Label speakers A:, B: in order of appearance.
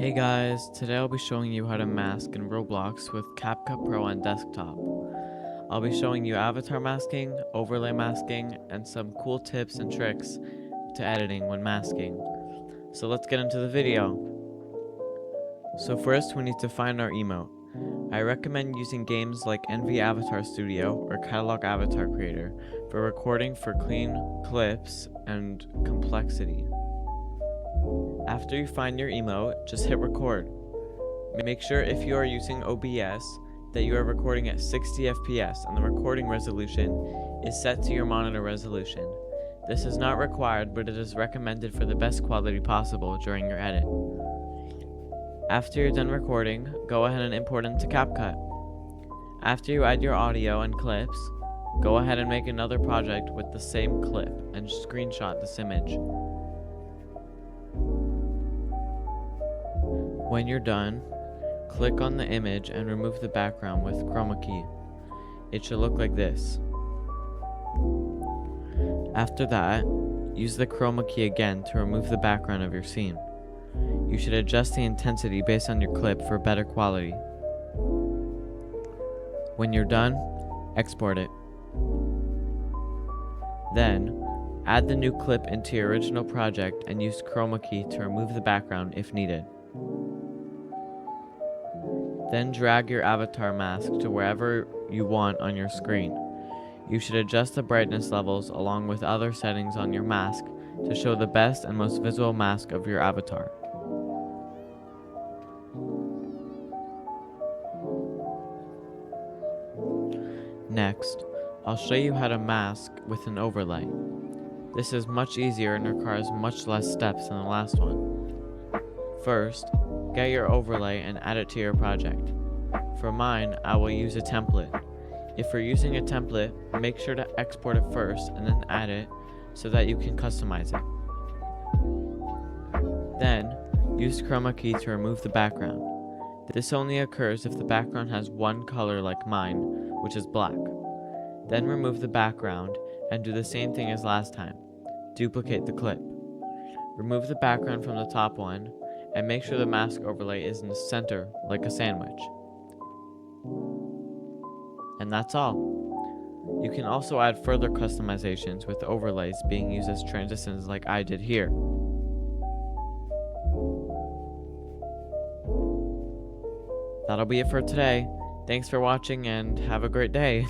A: Hey guys, today I'll be showing you how to mask in Roblox with CapCut Pro on desktop. I'll be showing you avatar masking, overlay masking, and some cool tips and tricks to editing when masking. So let's get into the video. So first we need to find our emote. I recommend using games like NV Avatar Studio or Catalog Avatar Creator for recording for clean clips and complexity. After you find your emote, just hit record. Make sure if you are using OBS that you are recording at 60 FPS and the recording resolution is set to your monitor resolution. This is not required, but it is recommended for the best quality possible during your edit. After you're done recording, go ahead and import into CapCut. After you add your audio and clips, go ahead and make another project with the same clip and screenshot this image. When you're done, click on the image and remove the background with chroma key. It should look like this. After that, use the chroma key again to remove the background of your scene. You should adjust the intensity based on your clip for better quality. When you're done, export it. Then, add the new clip into your original project and use chroma key to remove the background if needed. Then drag your avatar mask to wherever you want on your screen. You should adjust the brightness levels along with other settings on your mask to show the best and most visual mask of your avatar. Next, I'll show you how to mask with an overlay. This is much easier and requires much less steps than the last one. First, get your overlay and add it to your project. For mine, I will use a template. If you're using a template, make sure to export it first and then add it so that you can customize it. Then, use chroma key to remove the background. This only occurs if the background has one color like mine, which is black. Then remove the background and do the same thing as last time. Duplicate the clip. Remove the background from the top one and make sure the mask overlay is in the center like a sandwich. And that's all. You can also add further customizations with overlays being used as transitions like I did here. That'll be it for today. Thanks for watching and have a great day.